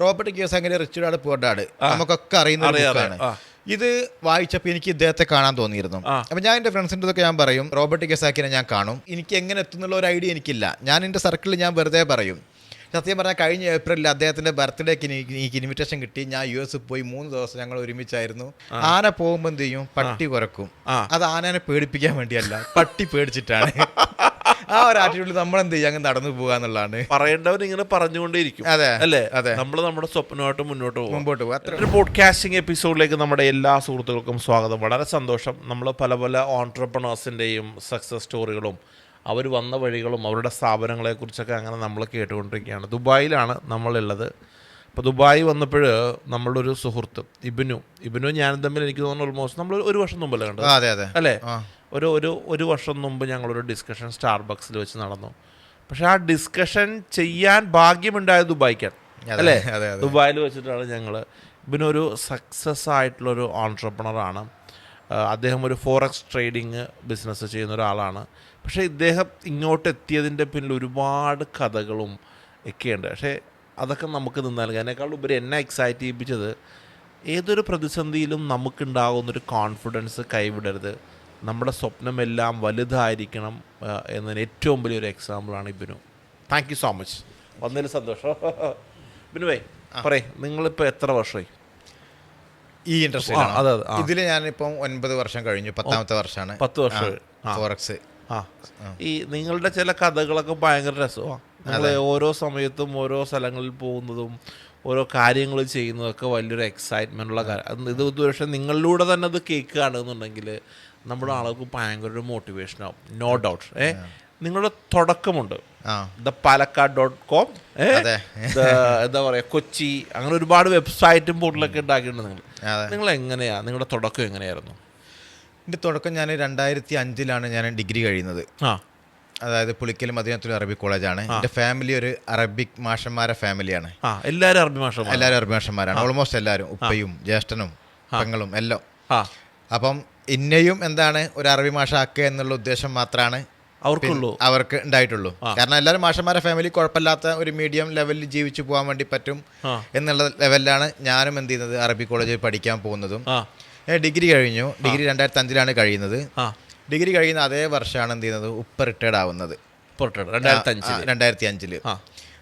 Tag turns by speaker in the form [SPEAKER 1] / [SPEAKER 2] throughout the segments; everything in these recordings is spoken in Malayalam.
[SPEAKER 1] റോബർട്ട് കിയോസാക്കിന്റെ റിച്ച് ഡാഡ് പുവർ ഡാഡ് നമുക്കൊക്കെ അറിയുന്ന ഒരു ബുക്കാണ്. ഇത് വായിച്ചപ്പോൾ എനിക്ക് ഇദ്ദേഹത്തെ കാണാൻ തോന്നിയിരുന്നു. അപ്പം ഞാൻ എൻ്റെ ഫ്രണ്ട്സിൻ്റെ അടുത്തൊക്കെ ഞാൻ പറയും റോബർട്ട് കിയോസാക്കിനെ ഞാൻ കാണും. എനിക്ക് എങ്ങനെ എത്തുന്നുള്ള ഒരു ഐഡിയ എനിക്കില്ല. ഞാൻ എൻ്റെ സർക്കിളിൽ ഞാൻ വെറുതെ പറയും. സത്യം പറഞ്ഞാൽ കഴിഞ്ഞ ഏപ്രിലിൽ അദ്ദേഹത്തിൻ്റെ ബർത്ത്ഡേക്ക് എനിക്ക് ഇൻവിറ്റേഷൻ കിട്ടി. ഞാൻ US പോയി 3 ദിവസം ഞങ്ങൾ ഒരുമിച്ചായിരുന്നു. ആന പോകുമ്പോൾ എന്ത് ചെയ്യും? പട്ടി കുരക്കും. അത് ആനനെ പേടിപ്പിക്കാൻ വേണ്ടിയല്ല, പട്ടി പേടിച്ചിട്ടാണ്. ആ ഒരു ആറ്റിറ്റ്യൂഡിൽ നമ്മൾ എന്ത് ചെയ്യും? അങ്ങ് നടന്നു പോകുക എന്നുള്ളതാണ്.
[SPEAKER 2] പറയേണ്ടവർ ഇങ്ങനെ പറഞ്ഞുകൊണ്ടേയിരിക്കും. അതെ അല്ലേ? അതെ, നമ്മൾ നമ്മുടെ സ്വപ്നമായിട്ട് മുമ്പോട്ട് പോകും. ഒരു പോഡ്കാസ്റ്റിംഗ് എപ്പിസോഡിലേക്ക് നമ്മുടെ എല്ലാ സുഹൃത്തുക്കൾക്കും സ്വാഗതം. വളരെ സന്തോഷം. നമ്മൾ പല പല ഓൺട്രപ്രണേഴ്സിൻ്റെയും സക്സസ് സ്റ്റോറികളും അവർ വന്ന വഴികളും അവരുടെ സ്ഥാപനങ്ങളെക്കുറിച്ചൊക്കെ അങ്ങനെ നമ്മൾ കേട്ടുകൊണ്ടിരിക്കുകയാണ്. ദുബായിലാണ് നമ്മളുള്ളത്. അപ്പോൾ ദുബായ് വന്നപ്പോൾ നമ്മളുടെ ഒരു സുഹൃത്ത് ഇബിനു ഞാനും തമ്മിൽ എനിക്ക് തോന്നുന്നു ഓൾമോസ്റ്റ് നമ്മൾ ഒരു വർഷം മുമ്പല്ലേ കണ്ടത്? അല്ലേ? ഒരു വർഷം മുമ്പ് ഞങ്ങളൊരു ഡിസ്കഷൻ സ്റ്റാർബക്സിൽ വെച്ച് നടന്നു. പക്ഷെ ആ ഡിസ്കഷൻ ചെയ്യാൻ ഭാഗ്യമുണ്ടായത് ദുബായ്ക്കാണ്, അല്ലേ? ദുബായിൽ വെച്ചിട്ടാണ് ഞങ്ങൾ. ഇബിനൊരു സക്സസ് ആയിട്ടുള്ളൊരു ഓൺട്രപ്രണറാണ്. അദ്ദേഹം ഒരു ഫോറക്സ് ട്രേഡിങ് ബിസിനസ് ചെയ്യുന്ന ഒരാളാണ്. പക്ഷേ ഇദ്ദേഹം ഇങ്ങോട്ട് എത്തിയതിൻ്റെ പിന്നിൽ ഒരുപാട് കഥകളും ഒക്കെയുണ്ട്. പക്ഷേ അതൊക്കെ നമുക്ക് നിന്നാൽ അതിനേക്കാൾ ഉപരി എന്നെ എക്സൈറ്റ് ചെയ്യിപ്പിച്ചത് ഏതൊരു പ്രതിസന്ധിയിലും നമുക്കുണ്ടാകുന്നൊരു കോൺഫിഡൻസ് കൈവിടരുത്, നമ്മുടെ സ്വപ്നമെല്ലാം വലുതായിരിക്കണം എന്നതിന് ഏറ്റവും വലിയൊരു എക്സാമ്പിളാണ് ഇബിനു. താങ്ക് യു സോ മച്ച്, വന്നതിൽ സന്തോഷം. ഇബിനുവേ പറയ്, നിങ്ങളിപ്പോൾ എത്ര വർഷമായി
[SPEAKER 1] ഈ ഇൻട്രസ്റ്റ്? അതെ, ഇതിൽ ഞാനിപ്പം 9 വർഷം കഴിഞ്ഞു, 10ാമത്തെ വർഷമാണ്.
[SPEAKER 2] 10 വർഷം
[SPEAKER 1] ഫോറക്സ്.
[SPEAKER 2] ഈ നിങ്ങളുടെ ചില കഥകളൊക്കെ ഭയങ്കര രസമാണ്. നിങ്ങൾ ഓരോ സമയത്തും ഓരോ സ്ഥലങ്ങളിൽ പോകുന്നതും ഓരോ കാര്യങ്ങൾ ചെയ്യുന്നതൊക്കെ വലിയൊരു എക്സൈറ്റ്മെൻറ്റുള്ള കാര്യം. ഇത് പക്ഷേ നിങ്ങളിലൂടെ തന്നെ അത് കേൾക്കുകയാണെന്നുണ്ടെങ്കിൽ നമ്മുടെ ആളുകൾക്ക് ഭയങ്കര ഒരു മോട്ടിവേഷനാവും, നോ ഡൗട്ട്. നിങ്ങളുടെ തുടക്കമുണ്ട് thePalakkad.com, എന്താ പറയുക, കൊച്ചി, അങ്ങനെ ഒരുപാട് വെബ്സൈറ്റും പോർട്ടലൊക്കെ ഉണ്ടാക്കിയിട്ടുണ്ട്. നിങ്ങൾ എങ്ങനെയാണ്, നിങ്ങളുടെ തുടക്കം എങ്ങനെയായിരുന്നു?
[SPEAKER 1] എൻ്റെ തുടക്കം ഞാൻ 2005 ഞാൻ ഡിഗ്രി കഴിയുന്നത്. അതായത് പുളിക്കൽ മദീനത്തുൽ അറബിക് കോളേജാണ്. എൻ്റെ ഫാമിലി ഒരു അറബിക് മാഷന്മാരെ ഫാമിലിയാണ്.
[SPEAKER 2] എല്ലാവരും
[SPEAKER 1] അറബി മാഷന്മാരാണ്, ഓൾമോസ്റ്റ് എല്ലാവരും. ഉപ്പയും ജ്യേഷ്ഠനും പെങ്ങളും എല്ലാം. അപ്പം ഇന്നയും എന്താണ് ഒരു അറബി മാഷ ആക്കുക എന്നുള്ള ഉദ്ദേശം മാത്രമാണ് അവർക്ക് ഉണ്ടായിട്ടുള്ളൂ. കാരണം എല്ലാവരും മാഷന്മാരെ ഫാമിലി കുഴപ്പമില്ലാത്ത ഒരു മീഡിയം ലെവലിൽ ജീവിച്ചു പോകാൻ വേണ്ടി പറ്റും എന്നുള്ള ലെവലിലാണ് ഞാനും എന്ത് ചെയ്യുന്നത്, അറബി കോളേജിൽ പഠിക്കാൻ പോകുന്നതും. ഡിഗ്രി കഴിഞ്ഞു. ഡിഗ്രി 2005 കഴിയുന്നത്. ഡിഗ്രി കഴിയുന്ന അതേ വർഷമാണ് എന്ത് ചെയ്യുന്നത്, ഉപ്പ റിട്ടയർഡ് ആവുന്നത് 2005.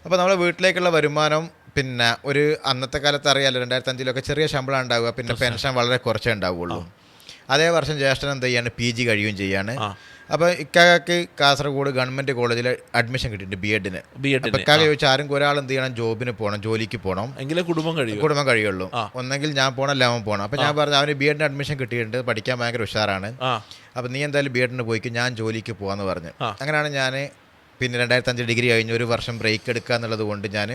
[SPEAKER 1] അപ്പോൾ നമ്മുടെ വീട്ടിലേക്കുള്ള വരുമാനം പിന്നെ ഒരു അന്നത്തെ കാലത്ത് അറിയാമല്ലോ, 2005 ചെറിയ ശമ്പളം ഉണ്ടാവുക, പിന്നെ പെൻഷൻ വളരെ കുറച്ചേ ഉണ്ടാവുകയുള്ളൂ. അതേ വർഷം ജ്യേഷ്ഠൻ എന്ത് ചെയ്യാണ്, PG കഴിയുകയും ചെയ്യാണ്. അപ്പോൾ ഇക്കാക്ക് കാസർഗോഡ് ഗവൺമെൻറ് കോളേജിൽ അഡ്മിഷൻ കിട്ടിയിട്ടുണ്ട് B.Ed-ന്. അപ്പോൾ ഇക്കാക്ക് ചോദിച്ചാൽ ആരും ഒരാൾ എന്ത് ചെയ്യണം, ജോബിന് പോകണം, ജോലിക്ക് പോകണം, എങ്കിലേ കുടുംബം കഴിയുള്ളൂ. ഒന്നെങ്കിൽ ഞാൻ പോകണം, അല്ല അവൻ പോകണം. അപ്പോൾ ഞാൻ പറഞ്ഞു അവന് B.Ed-ന് അഡ്മിഷൻ കിട്ടിയിട്ടുണ്ട്, പഠിക്കാൻ ഭയങ്കര ഉഷാറാണ്, അപ്പോൾ നീ എന്തായാലും B.Ed-ന് പോയിക്ക്, ഞാൻ ജോലിക്ക് പോകാമെന്ന് പറഞ്ഞു. അങ്ങനെയാണ് ഞാൻ പിന്നെ 2005 ഡിഗ്രി കഴിഞ്ഞ് ഒരു വർഷം ബ്രേക്ക് എടുക്കുക എന്നുള്ളത് കൊണ്ട് ഞാൻ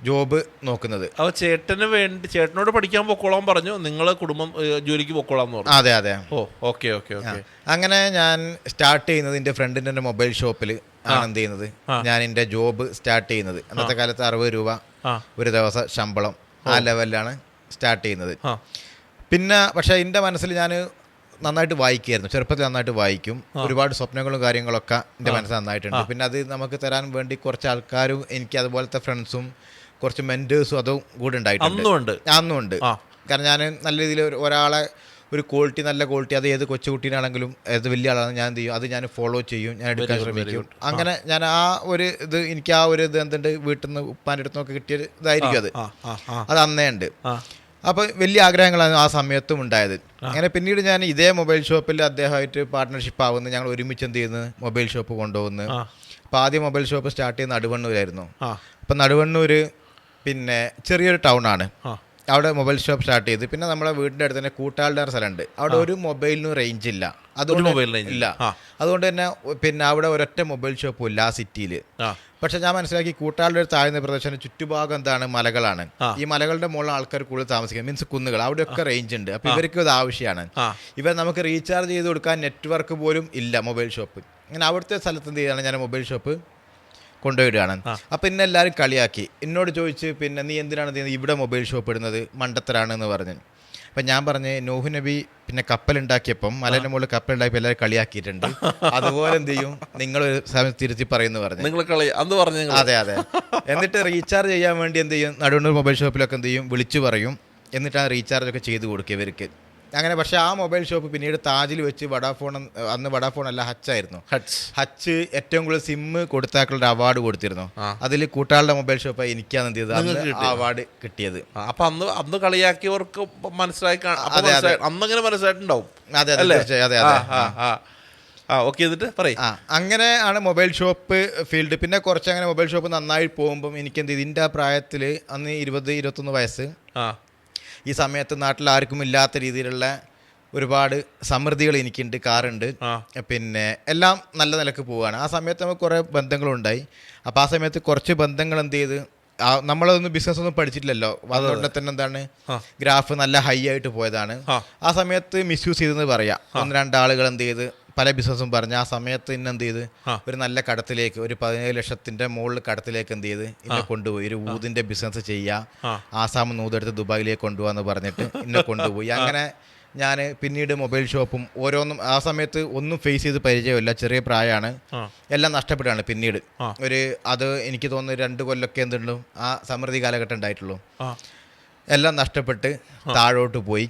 [SPEAKER 1] ജോബ് നോക്കുന്നത്.
[SPEAKER 2] അപ്പോൾ ചേട്ടനോട് പഠിക്കാൻ പൊക്കോളാൻ പറഞ്ഞു, നിങ്ങൾ കുടുംബം ജോലിക്ക് പൊക്കോളാം എന്ന് പറഞ്ഞു.
[SPEAKER 1] അതെ.
[SPEAKER 2] ഓക്കെ.
[SPEAKER 1] അങ്ങനെ ഞാൻ സ്റ്റാർട്ട് ചെയ്യുന്നത് എൻ്റെ ഫ്രണ്ടിൻ്റെ മൊബൈൽ ഷോപ്പിൽ ആണ് എന്ത് ചെയ്യുന്നത്, ഞാൻ എൻ്റെ ജോബ് സ്റ്റാർട്ട് ചെയ്യുന്നത്. അന്നത്തെ കാലത്ത് 60 രൂപ ഒരു ദിവസം ശമ്പളം, ആ ലെവലിലാണ് സ്റ്റാർട്ട് ചെയ്യുന്നത്. പിന്നെ പക്ഷേ എൻ്റെ മനസ്സിൽ ഞാൻ നന്നായിട്ട് വായിക്കുമായിരുന്നു, ചെറുപ്പത്തിൽ നന്നായിട്ട് വായിക്കും. ഒരുപാട് സ്വപ്നങ്ങളും കാര്യങ്ങളൊക്കെ എൻ്റെ മനസ്സിൽ നന്നായിട്ടുണ്ട്. പിന്നെ അത് നമുക്ക് തരാൻ വേണ്ടി കുറച്ച് ആൾക്കാരും എനിക്ക് അതുപോലത്തെ ഫ്രണ്ട്സും കുറച്ച് മെൻറ്റേഴ്സും അതും കൂടെ ഉണ്ടായിട്ടുണ്ട്. അന്നുമുണ്ട്. കാരണം ഞാൻ നല്ല രീതിയിൽ ഒരാളെ ഒരു ക്വാളിറ്റി, നല്ല ക്വാളിറ്റി, അത് ഏത് കൊച്ചുകുട്ടീനാണെങ്കിലും ഏത് വലിയ ആളാണ് ഞാൻ എന്ത് ചെയ്യും, അത് ഞാൻ ഫോളോ ചെയ്യും, ഞാൻ എടുക്കാൻ ശ്രമിക്കും. അങ്ങനെ ഞാൻ ആ ഒരു ഇത് എനിക്ക് ആ ഒരു ഇത് എന്തുണ്ട്, വീട്ടിൽ നിന്ന് ഉപ്പാൻ്റെ അടുത്ത് നിന്നൊക്കെ കിട്ടിയ ഇതായിരിക്കും അത് അന്നേ ഉണ്ട്. അപ്പോൾ വലിയ ആഗ്രഹങ്ങളാണ് ആ സമയത്തും ഉണ്ടായത്. അങ്ങനെ പിന്നീട് ഞാൻ ഇതേ മൊബൈൽ ഷോപ്പിൽ അദ്ദേഹമായിട്ട് പാർട്ട്ണർഷിപ്പ് ആവുന്നു, ഞങ്ങൾ ഒരുമിച്ച് എന്ത് ചെയ്യുന്നു, മൊബൈൽ ഷോപ്പ് കൊണ്ടുപോകുന്നു. അപ്പോൾ ആദ്യം മൊബൈൽ ഷോപ്പ് സ്റ്റാർട്ട് ചെയ്യുന്ന നടുവണ്ണൂരായിരുന്നു. അപ്പം നടുവണ്ണൂർ പിന്നെ ചെറിയൊരു ടൗണാണ്, അവിടെ മൊബൈൽ ഷോപ്പ് സ്റ്റാർട്ട് ചെയ്ത്. പിന്നെ നമ്മുടെ വീടിൻ്റെ അടുത്ത് തന്നെ കൂട്ടാളുടെ സ്ഥലമുണ്ട്, അവിടെ ഒരു മൊബൈലിനും റേഞ്ച് ഇല്ല, അതുകൊണ്ട് തന്നെ പിന്നെ അവിടെ ഒരൊറ്റ മൊബൈൽ ഷോപ്പും ഇല്ല ആ സിറ്റിയിൽ. പക്ഷെ ഞാൻ മനസ്സിലാക്കി കൂട്ടാളുടെ ഒരു താഴ്ന്ന പ്രദേശം ചുറ്റുഭാഗം എന്താണ്, മലകളാണ്. ഈ മലകളുടെ മുകളിൽ ആൾക്കാർ കൂടുതൽ താമസിക്കുക, മീൻസ് കുന്നുകൾ, അവിടെയൊക്കെ റേഞ്ച് ഉണ്ട്. അപ്പോൾ ഇവർക്ക് അത് ആവശ്യമാണ്. ഇവർ നമുക്ക് റീചാർജ് ചെയ്ത് കൊടുക്കാൻ നെറ്റ്വർക്ക് പോലും ഇല്ല മൊബൈൽ ഷോപ്പ്. അങ്ങനെ അവിടുത്തെ സ്ഥലത്ത് എന്ത് ചെയ്യാണ്, ഞാൻ മൊബൈൽ ഷോപ്പ് കൊണ്ടുപോയിടുകയാണ്. അപ്പം ഇന്നെ എല്ലാവരും കളിയാക്കി, എന്നോട് ചോദിച്ച് പിന്നെ നീ എന്തിനാണ് ഇവിടെ മൊബൈൽ ഷോപ്പ് ഇടുന്നത്, മണ്ടത്തരാണെന്ന് പറഞ്ഞ്. അപ്പം ഞാൻ പറഞ്ഞ് നൂഹ് നബി പിന്നെ കപ്പലുണ്ടാക്കിയപ്പം മലേൻ്റെ മുകളിൽ കപ്പലുണ്ടാക്കിയപ്പോൾ എല്ലാവരും കളിയാക്കിയിട്ടുണ്ട്. അതുപോലെ എന്ത് ചെയ്യും നിങ്ങളൊരു സമയം തിരുത്തി പറയുമെന്ന് പറഞ്ഞു.
[SPEAKER 2] നിങ്ങൾ കളി അന്ന് പറഞ്ഞു.
[SPEAKER 1] അതെ. എന്നിട്ട് റീചാർജ് ചെയ്യാൻ വേണ്ടി എന്ത് ചെയ്യും, നടുവണ്ണൂർ മൊബൈൽ ഷോപ്പിലൊക്കെ എന്ത് ചെയ്യും, വിളിച്ചു പറയും. എന്നിട്ടാണ് റീചാർജൊക്കെ ചെയ്ത് കൊടുക്കുക ഇവർക്ക് അങ്ങനെ. പക്ഷേ ആ മൊബൈൽ ഷോപ്പ് പിന്നീട് താജിൽ വെച്ച് അന്ന് വഡാഫോൺ അല്ല, ഹച്ചായിരുന്നു. ഹച്ച് ഏറ്റവും കൂടുതൽ സിമ്മ് കൊടുത്താക്കളുടെ അവാർഡ് കൊടുത്തിരുന്നു. അതിൽ കൂട്ടാളുടെ മൊബൈൽ ഷോപ്പായി എനിക്കാണ് എന്ത് ചെയ്തത് അവാർഡ് കിട്ടിയത്.
[SPEAKER 2] അപ്പൊ അന്ന് കളിയാക്കിയവർക്ക് മനസ്സിലായി, അന്നങ്ങനെ മനസ്സിലായിട്ടുണ്ടാവും.
[SPEAKER 1] അതെ അതെ.
[SPEAKER 2] ഓക്കെ, എന്നിട്ട് പറയും.
[SPEAKER 1] അങ്ങനെ ആണ് മൊബൈൽ ഷോപ്പ് ഫീൽഡ്. പിന്നെ കുറച്ച് അങ്ങനെ മൊബൈൽ ഷോപ്പ് നന്നായി പോകുമ്പം എനിക്ക് എന്ത് ചെയ്തു, ഇതിൻ്റെ ആ പ്രായത്തിൽ അന്ന് 20-21 വയസ്സ്. ഈ സമയത്ത് നാട്ടിൽ ആർക്കും ഇല്ലാത്ത രീതിയിലുള്ള ഒരുപാട് സമൃദ്ധികൾ എനിക്കുണ്ട്, കാറുണ്ട്, പിന്നെ എല്ലാം നല്ല നിലക്ക് പോവുകയാണ്. ആ സമയത്ത് നമുക്ക് കുറേ ബന്ധങ്ങളുണ്ടായി. അപ്പോൾ ആ സമയത്ത് കുറച്ച് ബന്ധങ്ങൾ എന്ത് ചെയ്ത്, നമ്മളതൊന്നും ബിസിനസ് ഒന്നും പഠിച്ചിട്ടില്ലല്ലോ, അതുകൊണ്ട് തന്നെ എന്താണ് ഗ്രാഫ് നല്ല ഹൈ ആയിട്ട് പോയതാണ്. ആ സമയത്ത് മിസ്യൂസ് ചെയ്തെന്ന് പറയാം. 1-2 ആളുകൾ എന്ത് ചെയ്ത് പല ബിസിനസ്സും പറഞ്ഞ് ആ സമയത്ത് ഇന്നെ എന്ത് ചെയ്ത് ഒരു നല്ല കടത്തിലേക്ക്, ഒരു 17 ലക്ഷത്തിൻ്റെ മുകളിൽ കടത്തിലേക്ക് എന്ത് ചെയ്ത് ഇന്നെ കൊണ്ടുപോയി. ഒരു ഊതിൻ്റെ ബിസിനസ് ചെയ്യുക, ആസാം നൂതെടുത്ത് ദുബായിലേക്ക് കൊണ്ടുപോകാന്ന് പറഞ്ഞിട്ട് ഇന്നെ കൊണ്ടുപോയി. അങ്ങനെ ഞാൻ പിന്നീട് മൊബൈൽ ഷോപ്പും ഓരോന്നും ആ സമയത്ത് ഒന്നും ഫേസ് ചെയ്ത് പരിചയമില്ല, ചെറിയ പ്രായമാണ്, എല്ലാം നഷ്ടപ്പെട്ടാണ് പിന്നീട്. അത് എനിക്ക് തോന്നുന്നു 2 കൊല്ലമൊക്കെ എന്തുള്ളൂ ആ സമൃദ്ധി കാലഘട്ടം ഉണ്ടായിട്ടുള്ളൂ. എല്ലാം നഷ്ടപ്പെട്ട് താഴോട്ട് പോയി.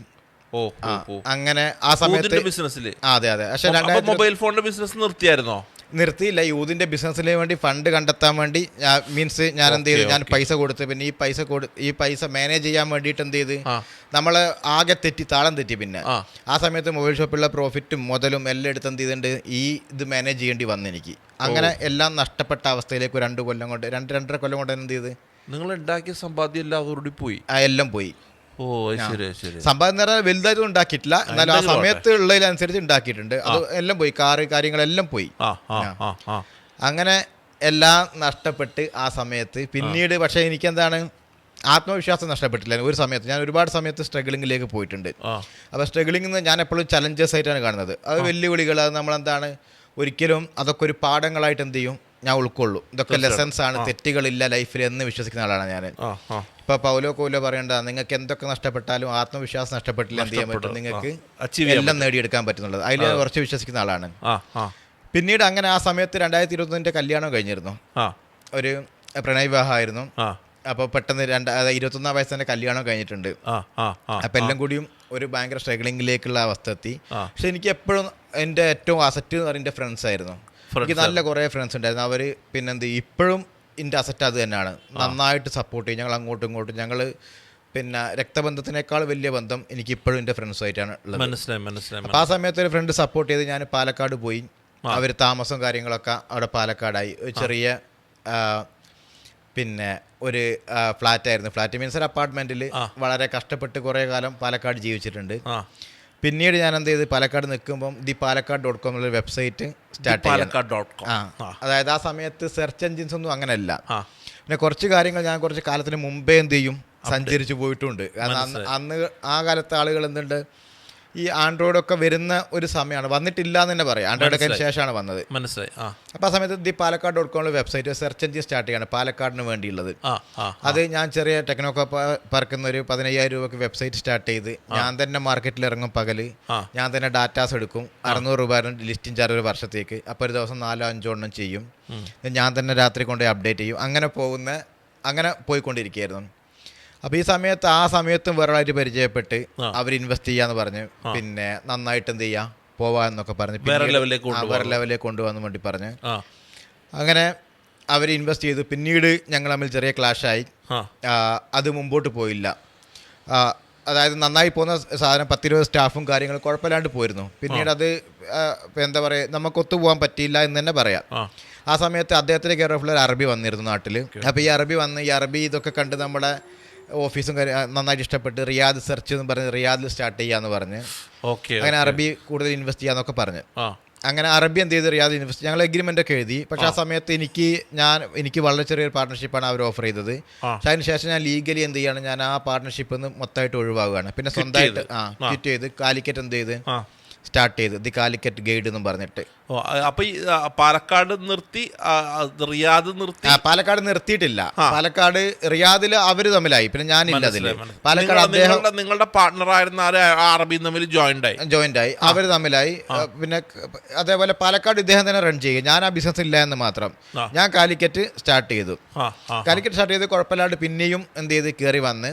[SPEAKER 1] അങ്ങനെ ആ സമയത്ത്
[SPEAKER 2] ബിസിനസ്സില്.
[SPEAKER 1] അതെ. പക്ഷെ
[SPEAKER 2] മൊബൈൽ ഫോണിന്റെ ബിസിനസ് നിർത്തിയായിരുന്നോ?
[SPEAKER 1] നിർത്തിയില്ല. യൂതിന്റെ ബിസിനസ്സിന് വേണ്ടി ഫണ്ട് കണ്ടെത്താൻ വേണ്ടി മീൻസ് ഞാൻ എന്ത് ചെയ്തു, ഞാൻ പൈസ കൊടുത്ത് പിന്നെ ഈ പൈസ മാനേജ് ചെയ്യാൻ വേണ്ടിയിട്ട് എന്ത് ചെയ്ത് നമ്മൾ ആകെ താളം തെറ്റി. പിന്നെ ആ സമയത്ത് മൊബൈൽ ഷോപ്പിലുള്ള പ്രോഫിറ്റും മുതലും എല്ലാം എടുത്ത് എന്ത് ചെയ്തിട്ടുണ്ട്, ഇത് മാനേജ് ചെയ്യേണ്ടി വന്നു എനിക്ക്. അങ്ങനെ എല്ലാം നഷ്ടപ്പെട്ട അവസ്ഥയിലേക്ക് 2 കൊല്ലം കൊണ്ട് 2-2.5 കൊല്ലം കൊണ്ട് എന്ത് ചെയ്ത്
[SPEAKER 2] നിങ്ങൾ ഉണ്ടാക്കിയ സമ്പാദ്യം എല്ലാം അവരോട് പോയി.
[SPEAKER 1] എല്ലാം പോയി.
[SPEAKER 2] സമ്പാദ്യം
[SPEAKER 1] വലുതായിട്ട് ഉണ്ടാക്കിയിട്ടില്ല, എന്നാലും ആ സമയത്ത് ഉള്ളതിനനുസരിച്ച് ഉണ്ടാക്കിയിട്ടുണ്ട്. അത് എല്ലാം പോയി, കാര്യങ്ങളെല്ലാം പോയി. അങ്ങനെ എല്ലാം നഷ്ടപ്പെട്ട് ആ സമയത്ത് പിന്നീട്. പക്ഷേ എനിക്കെന്താണ് ആത്മവിശ്വാസം നഷ്ടപ്പെട്ടില്ല ഒരു സമയത്ത്. ഞാൻ ഒരുപാട് സമയത്ത് സ്ട്രഗിളിങ്ങിലേക്ക് പോയിട്ടുണ്ട്. അപ്പോൾ സ്ട്രഗിളിംഗ് ഞാൻ എപ്പോഴും ചലഞ്ചസ് ആയിട്ടാണ് കാണുന്നത്. അത് വെല്ലുവിളികൾ, അത് നമ്മളെന്താണ് ഒരിക്കലും അതൊക്കെ ഒരു പാഠങ്ങളായിട്ട് എന്ത് ചെയ്യും ഞാൻ ഉൾക്കൊള്ളും. ഇതൊക്കെ ലെസൺസ് ആണ്, തെറ്റുകളില്ല ലൈഫിൽ എന്ന് വിശ്വസിക്കുന്ന ആളാണ് ഞാൻ. ഇപ്പൊ പൗലോ കോയിലോ പറയേണ്ട, നിങ്ങൾക്ക് എന്തൊക്കെ നഷ്ടപ്പെട്ടാലും ആത്മവിശ്വാസം നഷ്ടപ്പെട്ടില്ല എന്ത് ചെയ്യാൻ പറ്റും, നിങ്ങൾക്ക് എല്ലാം നേടിയെടുക്കാൻ പറ്റുന്നുള്ളത്. അതിൽ ഞാൻ കുറച്ച് വിശ്വസിക്കുന്ന ആളാണ്. പിന്നീട് അങ്ങനെ ആ സമയത്ത് 2020 കല്യാണം കഴിഞ്ഞിരുന്നു, ഒരു പ്രണയവിവാഹമായിരുന്നു. അപ്പോൾ പെട്ടെന്ന് 21 വയസ്സിന്റെ കല്യാണം കഴിഞ്ഞിട്ടുണ്ട്. അപ്പൊ എല്ലാം കൂടിയും ഒരു ഭയങ്കര സ്ട്രഗിളിങ്ങിലേക്കുള്ള അവസ്ഥ എത്തി. പക്ഷെ എനിക്ക് എപ്പോഴും എൻ്റെ ഏറ്റവും അസറ്റ് എന്ന് പറയുന്നത് എൻ്റെ ഫ്രണ്ട്സ് ആയിരുന്നു. എനിക്ക് നല്ല കുറേ ഫ്രണ്ട്സ് ഉണ്ടായിരുന്നു. അവർ പിന്നെന്ത് ഇപ്പോഴും എൻ്റെ അസറ്റ് അത് തന്നെയാണ്, നന്നായിട്ട് സപ്പോർട്ട് ചെയ്യും. ഞങ്ങൾ അങ്ങോട്ടും ഇങ്ങോട്ടും ഞങ്ങൾ പിന്നെ രക്തബന്ധത്തിനേക്കാൾ വലിയ ബന്ധം എനിക്ക് ഇപ്പോഴും എൻ്റെ ഫ്രണ്ട്സുമായിട്ടാണ് ഉള്ളത്.
[SPEAKER 2] മനസ്സിലായി.
[SPEAKER 1] അപ്പോൾ ആ സമയത്ത് ഒരു ഫ്രണ്ട് സപ്പോർട്ട് ചെയ്ത് ഞാൻ പാലക്കാട് പോയി. അവർ താമസവും കാര്യങ്ങളൊക്കെ അവിടെ പാലക്കാടായി. ഒരു ചെറിയ പിന്നെ ഒരു ഫ്ലാറ്റായിരുന്നു. ഫ്ലാറ്റ് മീൻസ് ഒരു അപ്പാർട്ട്മെൻറ്റിൽ വളരെ കഷ്ടപ്പെട്ട് കുറേ കാലം പാലക്കാട് ജീവിച്ചിട്ടുണ്ട്. പിന്നീട് ഞാൻ എന്ത് ചെയ്ത് പാലക്കാട് നിൽക്കുമ്പം paalakkad.com എന്നുള്ള വെബ്സൈറ്റ് സ്റ്റാർട്ട് ചെയ്യാം. അതായത് ആ സമയത്ത് സെർച്ച് എൻജിൻസ് ഒന്നും അങ്ങനെയല്ല. പിന്നെ കുറച്ച് കാര്യങ്ങൾ ഞാൻ കുറച്ച് കാലത്തിന് മുമ്പേ എന്ത് ചെയ്യും സഞ്ചരിച്ച് പോയിട്ടുണ്ട്. കാരണം അന്ന് ആ കാലത്തെ ആളുകൾ എന്തുണ്ട്, ഈ ആൻഡ്രോയിഡൊക്കെ വരുന്ന ഒരു സമയമാണ്, വന്നിട്ടില്ല എന്ന് തന്നെ പറയാം. ആൻഡ്രോയിഡൊക്കെ ശേഷമാണ് വന്നത്.
[SPEAKER 2] മനസ്സിലായി.
[SPEAKER 1] അപ്പോൾ ആ സമയത്ത് paalakkad.com website search engine start ചെയ്യാണ് പാലക്കാടിന് വേണ്ടിയുള്ളത്. അത് ഞാൻ ചെറിയ ടെക്നോക്കോ പറക്കുന്ന ഒരു 15,000 രൂപയ്ക്ക് വെബ്സൈറ്റ് സ്റ്റാർട്ട് ചെയ്ത് ഞാൻ തന്നെ മാർക്കറ്റിൽ ഇറങ്ങും. പകല് ഞാൻ തന്നെ ഡാറ്റാസ് എടുക്കും. 600 രൂപ ലിസ്റ്റിംഗ് ചാർജ് ഒരു വർഷത്തേക്ക്. അപ്പോൾ ഒരു ദിവസം 4-5 എണ്ണം ചെയ്യും. ഞാൻ തന്നെ രാത്രി കൊണ്ടുപോയി അപ്ഡേറ്റ് ചെയ്യും. അങ്ങനെ പോയിക്കൊണ്ടിരിക്കുകയായിരുന്നു. അപ്പോൾ ഈ സമയത്ത് ആ സമയത്തും വേറൊരായിട്ട് പരിചയപ്പെട്ട് അവർ ഇൻവെസ്റ്റ് ചെയ്യാന്ന് പറഞ്ഞ് പിന്നെ നന്നായിട്ട് എന്ത് ചെയ്യാം പോവാന്നൊക്കെ പറഞ്ഞ് വേറെ ലെവലിലേക്ക് കൊണ്ടുപോകാൻ വേണ്ടി പറഞ്ഞ് അങ്ങനെ അവർ ഇൻവെസ്റ്റ് ചെയ്തു. പിന്നീട് ഞങ്ങൾ തമ്മിൽ ചെറിയ ക്ലാഷായി. അത് മുമ്പോട്ട് പോയില്ല. അതായത് നന്നായി പോകുന്ന സാധനം 10-20 സ്റ്റാഫും കാര്യങ്ങളും കുഴപ്പമില്ലാണ്ട് പോയിരുന്നു. പിന്നീട് അത് എന്താ പറയുക, നമുക്ക് ഒത്തുപോകാൻ പറ്റിയില്ല എന്ന് തന്നെ പറയാം. ആ സമയത്ത് അദ്ദേഹത്തിൻ്റെ കെയർ ഓഫിൽ ഒരു അറബി വന്നിരുന്നു നാട്ടിൽ. അപ്പോൾ ഈ അറബി ഇതൊക്കെ കണ്ട് നമ്മുടെ ഓഫീസും നന്നായിട്ട് ഇഷ്ടപ്പെട്ട് റിയാദ് സെർച്ച് എന്ന് പറഞ്ഞ് റിയാദിൽ സ്റ്റാർട്ട് ചെയ്യാന്ന് പറഞ്ഞ് അങ്ങനെ അറബി കൂടുതൽ ഇൻവെസ്റ്റ് ചെയ്യാന്നൊക്കെ പറഞ്ഞ് അങ്ങനെ അറബി എന്ത് ചെയ്ത് റിയാദ് ഇൻവെസ്റ്റ് ഞങ്ങൾ എഗ്രിമെൻ്റ് ഒക്കെ എഴുതി. പക്ഷെ ആ സമയത്ത് എനിക്ക് വളരെ ചെറിയൊരു പാർട്ണർഷിപ്പാണ് അവർ ഓഫർ ചെയ്തത്. പക്ഷെ അതിന് ശേഷം ഞാൻ ലീഗലി എന്ത് ചെയ്യാണ്, ഞാൻ ആ പാർട്ണർഷിപ്പിൽ നിന്ന് മൊത്തമായിട്ട് ഒഴിവാകുകയാണ്. പിന്നെ സ്വന്തമായിട്ട് ക്വിറ്റ് ചെയ്ത് കാലിക്കറ്റ് എന്ത് ചെയ്ത് സ്റ്റാർട്ട് ചെയ്ത് ദി കാലിക്കറ്റ് ഗൈഡ് എന്നും പറഞ്ഞിട്ട്.
[SPEAKER 2] അപ്പൊ ഈ പാലക്കാട് നിർത്തി റിയാദ് നിർത്തി?
[SPEAKER 1] പാലക്കാട് നിർത്തിയിട്ടില്ല. പാലക്കാട് റിയാദിൽ അവര് തമ്മിലായി, പിന്നെ ഞാനില്ല അതില്. പാലക്കാട്
[SPEAKER 2] നിങ്ങളുടെ പാർട്ട്ണർ ആയിരുന്ന അറബിയും തമ്മിൽ ജോയിന്റ് ആയി,
[SPEAKER 1] അവര് തമ്മിലായി. പിന്നെ അതേപോലെ പാലക്കാട് ഇദ്ദേഹം തന്നെ റൺ ചെയ്യും, ഞാൻ ആ ബിസിനസ് ഇല്ല എന്ന് മാത്രം. ഞാൻ കാലിക്കറ്റ് സ്റ്റാർട്ട് ചെയ്തു. കുഴപ്പമില്ലാണ്ട് പിന്നെയും എന്ത് ചെയ്ത് കയറി വന്ന്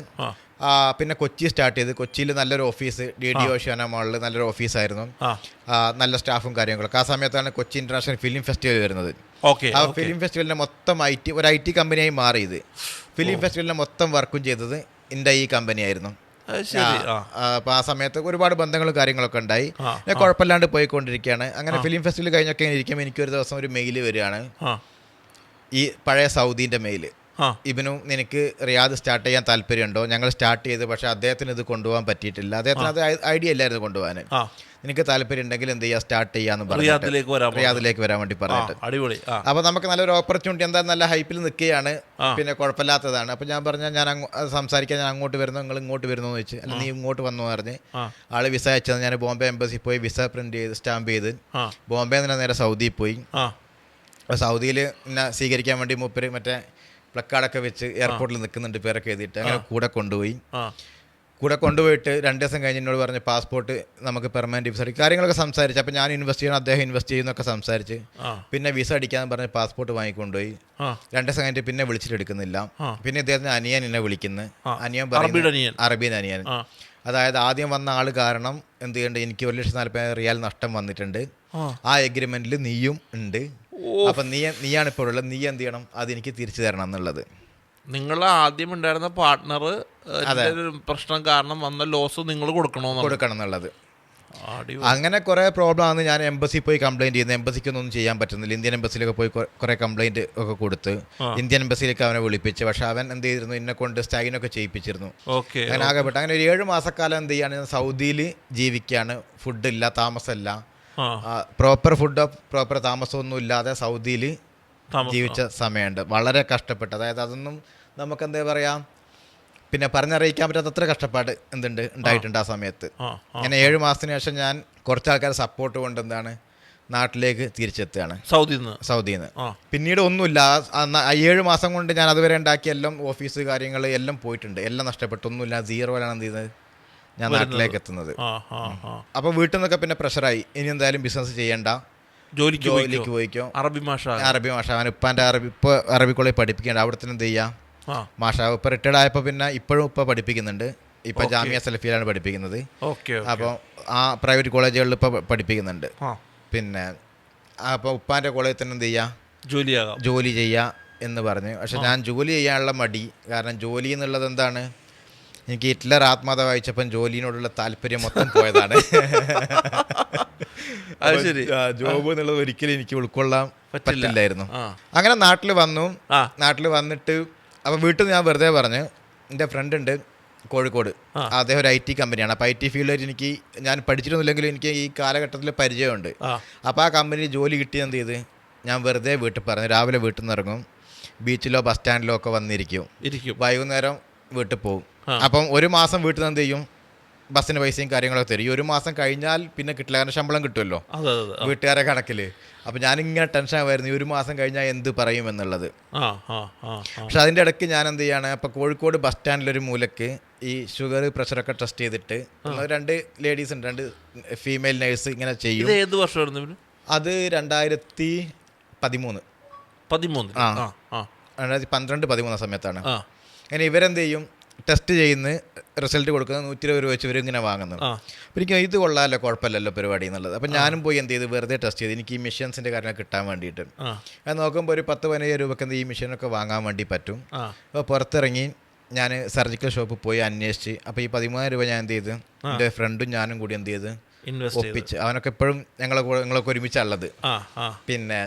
[SPEAKER 1] പിന്നെ കൊച്ചി സ്റ്റാർട്ട് ചെയ്ത്. കൊച്ചിയിൽ നല്ലൊരു ഓഫീസ്, DDO ഷാന മാളിൽ നല്ലൊരു ഓഫീസായിരുന്നു, നല്ല സ്റ്റാഫും കാര്യങ്ങളൊക്കെ. ആ സമയത്താണ് കൊച്ചി ഇന്റർനാഷണൽ ഫിലിം ഫെസ്റ്റിവൽ വരുന്നത്. ആ ഫിലിം ഫെസ്റ്റിവലിന്റെ മൊത്തം ഒരു IT കമ്പനിയായി മാറിയത്. ഫിലിം ഫെസ്റ്റിവലിന്റെ മൊത്തം വർക്കും ചെയ്തത് എൻ്റെ ഈ കമ്പനിയായിരുന്നു. അപ്പോൾ ആ സമയത്ത് ഒരുപാട് ബന്ധങ്ങളും കാര്യങ്ങളൊക്കെ ഉണ്ടായി. ഞാൻ കുഴപ്പമില്ലാണ്ട് പോയിക്കൊണ്ടിരിക്കുകയാണ്. അങ്ങനെ ഫിലിം ഫെസ്റ്റിവൽ കഴിഞ്ഞൊക്കെ ഇരിക്കുമ്പോൾ എനിക്കൊരു ദിവസം ഒരു മെയിൽ വരികയാണ്, ഈ പഴയ സൗദീൻ്റെ മെയിൽ. ഇവനും നിനക്ക് റിയാദ് സ്റ്റാർട്ട് ചെയ്യാൻ താല്പര്യമുണ്ടോ? ഞങ്ങൾ സ്റ്റാർട്ട് ചെയ്ത്, പക്ഷെ അദ്ദേഹത്തിന് ഇത് കൊണ്ടുപോകാൻ പറ്റിയിട്ടില്ല. അദ്ദേഹത്തിന് അത് ഐഡിയ ഇല്ലായിരുന്നു കൊണ്ടുപോകാൻ. നിനക്ക് താല്പര്യം ഉണ്ടെങ്കിൽ എന്ത് ചെയ്യുക, സ്റ്റാർട്ട് ചെയ്യാന്ന് പറഞ്ഞു റിയാദിലേക്ക് വരാൻ വേണ്ടി പറഞ്ഞിട്ട്. അപ്പൊ നമുക്ക് നല്ലൊരു ഓപ്പർച്യൂണിറ്റി, എന്താ നല്ല ഹൈപ്പിൽ നിൽക്കുകയാണ്, പിന്നെ കുഴപ്പമില്ലാത്തതാണ്. അപ്പൊ ഞാൻ പറഞ്ഞാൽ ഞാൻ സംസാരിക്കാൻ ഞാൻ അങ്ങോട്ട് വരുന്നു, നിങ്ങൾ ഇങ്ങോട്ട് വരുന്നു എന്ന് വെച്ച്. അല്ല, നീ ഇങ്ങോട്ട് വന്നു പറഞ്ഞ് ആള് വിസ അയച്ചത്. ഞാൻ ബോംബെ എംബസി പോയി വിസ പ്രിന്റ് ചെയ്ത് സ്റ്റാമ്പ് ചെയ്ത് ബോംബെ നിന്ന് നേരെ സൗദിയിൽ പോയി. സൗദിയിൽ എന്നെ സ്വീകരിക്കാൻ വേണ്ടി മൂപ്പര് മറ്റേ പ്ലക്കാർഡൊക്കെ വെച്ച് എയർപോർട്ടിൽ നിൽക്കുന്നുണ്ട്, പേരൊക്കെ എഴുതിയിട്ട്. അങ്ങനെ കൂടെ കൊണ്ടുപോയിട്ട് 2 ദിവസം കഴിഞ്ഞ് എന്നോട് പറഞ്ഞ് പാസ്പോർട്ട് നമുക്ക് പെർമനന്റ് വിസ അടിക്കും, കാര്യങ്ങളൊക്കെ സംസാരിച്ച്. അപ്പോൾ ഞാൻ ഇൻവെസ്റ്റ് ചെയ്യണം, അദ്ദേഹം ഇൻവെസ്റ്റ് ചെയ്യുന്നൊക്കെ സംസാരിച്ച് പിന്നെ വിസ അടിക്കാന്ന് പറഞ്ഞ് പാസ്പോർട്ട് വാങ്ങിക്കൊണ്ടുപോയി. 2 ദിവസം കഴിഞ്ഞിട്ട് പിന്നെ വിളിച്ചിട്ടെടുക്കുന്നില്ല. പിന്നെ ഇദ്ദേഹത്തിന് അനിയൻ എന്നെ വിളിക്കുന്നു. അനിയൻ പറയുന്നത് അറബിയൻ അനിയൻ. അതായത് ആദ്യം വന്ന ആൾ കാരണം എന്ത് ചെയ്യേണ്ടത്, എനിക്ക് 1,40,000 റിയാൽ നഷ്ടം വന്നിട്ടുണ്ട്, ആ എഗ്രിമെന്റിൽ നീയും ഉണ്ട്, അപ്പൊ നീയാണ് ഇപ്പോൾ ഉള്ളത്, നീ എന്ത് ചെയ്യണം, അത് എനിക്ക് തിരിച്ചു തരണം എന്നുള്ളത്.
[SPEAKER 2] നിങ്ങൾ ആദ്യം ഉണ്ടായിരുന്ന പാർട്ട്ണർ പ്രശ്നം കാരണം വന്ന ലോസ് നിങ്ങൾ കൊടുക്കണം
[SPEAKER 1] എന്നുള്ളത്. അങ്ങനെ കുറെ പ്രോബ്ലം ആണ്. ഞാൻ എംബസി പോയി കംപ്ലൈന്റ് ചെയ്യുന്നത്, എംബസിക്കൊന്നും ചെയ്യാൻ പറ്റുന്നില്ല. ഇന്ത്യൻ എംബസിയിലൊക്കെ പോയി കുറെ കംപ്ലൈന്റ് ഒക്കെ കൊടുത്ത് ഇന്ത്യൻ എംബസിയിലേക്ക് അവനെ വിളിപ്പിച്ച്. പക്ഷെ അവൻ എന്ത് ചെയ്തിരുന്നു, എന്നെ കൊണ്ട് സ്റ്റൈനൊക്കെ ചെയ്യിപ്പിച്ചിരുന്നു. അങ്ങനെ ആകെപ്പെട്ടു. അങ്ങനെ ഒരു 7 മാസക്കാലം എന്ത് ചെയ്യാണ്, സൗദിയിൽ ജീവിക്കുകയാണ്. ഫുഡില്ല, താമസമില്ല, പ്രോപ്പർ ഫുഡോ പ്രോപ്പർ താമസമൊന്നും ഇല്ലാതെ സൗദിയിൽ ജീവിച്ച സമയമുണ്ട്. വളരെ കഷ്ടപ്പെട്ട്, അതായത് അതൊന്നും നമുക്ക് എന്താ പറയാ, പിന്നെ പറഞ്ഞറിയിക്കാൻ പറ്റാത്തത്ര കഷ്ടപ്പാട് ഉണ്ടായിട്ടുണ്ട് ആ സമയത്ത്. അങ്ങനെ 7 മാസത്തിന് ശേഷം ഞാൻ കുറച്ച് ആൾക്കാരെ സപ്പോർട്ട് കൊണ്ട് എന്താണ് നാട്ടിലേക്ക് തിരിച്ചെത്തുകയാണ് സൗദിയിൽ നിന്ന്. പിന്നീട് ഒന്നുമില്ല. 7 മാസം കൊണ്ട് ഞാൻ അതുവരെ ഉണ്ടാക്കിയ എല്ലാം ഓഫീസ് കാര്യങ്ങൾ എല്ലാം പോയിട്ടുണ്ട്, എല്ലാം നഷ്ടപ്പെട്ടു, ഒന്നുമില്ല, സീറോയിലാണ് എന്ത് ചെയ്യുന്നത് ഞാൻ നാട്ടിലേക്ക് എത്തുന്നത്. അപ്പൊ വീട്ടിൽ നിന്നൊക്കെ പിന്നെ പ്രഷറായി, ഇനി എന്തായാലും ബിസിനസ് ചെയ്യണ്ട, ജോലിക്ക് പോയിക്കോ. അറബി മാഷ അവൻ ഉപ്പാൻ്റെ അറബി കോളേജ് പഠിപ്പിക്കേണ്ട, അവിടെ തന്നെ എന്ത് ചെയ്യാം മാഷ. ഇപ്പൊ റിട്ടയർഡ് ആയപ്പോൾ പിന്നെ ഇപ്പോഴും പഠിപ്പിക്കുന്നുണ്ട്. ഇപ്പൊ ജാമിയ സലഫിയിലാണ് പഠിപ്പിക്കുന്നത്. അപ്പോൾ ആ പ്രൈവറ്റ് കോളേജുകളിൽ ഇപ്പൊ പഠിപ്പിക്കുന്നുണ്ട്. പിന്നെ അപ്പോൾ ഉപ്പാൻ്റെ കോളേജിൽ തന്നെ എന്ത് ചെയ്യാം, ജോലി ചെയ്യാം എന്ന് പറഞ്ഞു. പക്ഷെ ഞാൻ ജോലി ചെയ്യാനുള്ള മടി, കാരണം ജോലി എന്നുള്ളത് എന്താണ്, എനിക്ക് ഹിറ്റ്ലർ ആത്മകഥ വായിച്ചപ്പം ജോലിയോടുള്ള താല്പര്യം മൊത്തം പോയതാണ്. ജോബ് എന്നുള്ളത് ഒരിക്കലും എനിക്ക് ഉൾക്കൊള്ളാൻ പറ്റില്ലായിരുന്നു. അങ്ങനെ നാട്ടിൽ വന്നിട്ട് അപ്പം വീട്ടിൽ നിന്ന് ഞാൻ വെറുതെ പറഞ്ഞു, എൻ്റെ ഫ്രണ്ട് ഉണ്ട് കോഴിക്കോട്, അദ്ദേഹം ഒരു IT കമ്പനിയാണ്. അപ്പോൾ IT ഫീൽഡിൽ ഞാൻ പഠിച്ചിട്ടൊന്നുമില്ലെങ്കിലും എനിക്ക് ഈ കാലഘട്ടത്തിൽ പരിചയമുണ്ട്. അപ്പോൾ ആ കമ്പനിയിൽ ജോലി കിട്ടി എന്ത് ചെയ്ത് ഞാൻ വെറുതെ വീട്ടിൽ പറഞ്ഞു, രാവിലെ വീട്ടിൽ നിന്ന് ഇറങ്ങും, ബീച്ചിലോ ബസ് സ്റ്റാൻഡിലോ ഒക്കെ വന്നിരിക്കും, വൈകുന്നേരം വീട്ടിൽ പോകും. അപ്പം 1 മാസം വീട്ടിൽ നിന്ന് എന്ത് ചെയ്യും, ബസ്സിന് പൈസയും കാര്യങ്ങളൊക്കെ തരും. ഈ 1 മാസം കഴിഞ്ഞാൽ പിന്നെ കിട്ടില്ല, കാരണം ശമ്പളം കിട്ടുമല്ലോ വീട്ടുകാരെ കണക്കിൽ. അപ്പം ഞാനിങ്ങനെ ടെൻഷൻ ആയിരുന്നു, 1 മാസം കഴിഞ്ഞാൽ എന്ത് പറയും എന്നുള്ളത്. പക്ഷെ അതിൻ്റെ ഇടയ്ക്ക് ഞാൻ എന്ത് ചെയ്യാണ്, അപ്പം കോഴിക്കോട് ബസ് സ്റ്റാൻഡിലൊരു മൂലക്ക് ഈ ഷുഗർ പ്രഷറൊക്കെ ടെസ്റ്റ് ചെയ്തിട്ട് 2 ലേഡീസ് ഉണ്ട്, 2 ഫീമെയിൽ നേഴ്സ് ഇങ്ങനെ ചെയ്യും.
[SPEAKER 2] ഏത് വർഷമായിരുന്നു
[SPEAKER 1] അത്? 2013 2012-13 സമയത്താണ്. അങ്ങനെ ഇവരെന്ത് ചെയ്യും, ടെസ്റ്റ് ചെയ്യുന്ന റിസൾട്ട് കൊടുക്കുന്നത് 120 രൂപ വെച്ച് ഇവരിങ്ങനെ വാങ്ങുന്നത്. അപ്പോൾ എനിക്ക് ഇത് കൊള്ളാമല്ലോ, കുഴപ്പമില്ലല്ലോ പരിപാടി എന്നുള്ളത്. അപ്പം ഞാനും പോയി എന്ത് ചെയ്ത് വെറുതെ ടെസ്റ്റ് ചെയ്ത് എനിക്ക് ഈ മെഷീൻസിൻ്റെ കാര്യങ്ങൾ കിട്ടാൻ വേണ്ടിയിട്ട്. അത് നോക്കുമ്പോൾ ഒരു 10-15 രൂപയ്ക്ക് ഈ മെഷീനൊക്കെ വാങ്ങാൻ വേണ്ടി പറ്റും. അപ്പോൾ പുറത്തിറങ്ങി ഞാൻ സർജിക്കൽ ഷോപ്പിൽ പോയി അന്വേഷിച്ച്, അപ്പോൾ ഈ 13,000 രൂപ ഞാൻ എന്ത് ചെയ്ത് എൻ്റെ ഫ്രണ്ടും ഞാനും കൂടി എന്ത് ചെയ്ത് ഒപ്പിച്ച്, അവനൊക്കെ എപ്പോഴും ഞങ്ങളൊക്കെ ഒരുമിച്ചുള്ളത്. പിന്നെ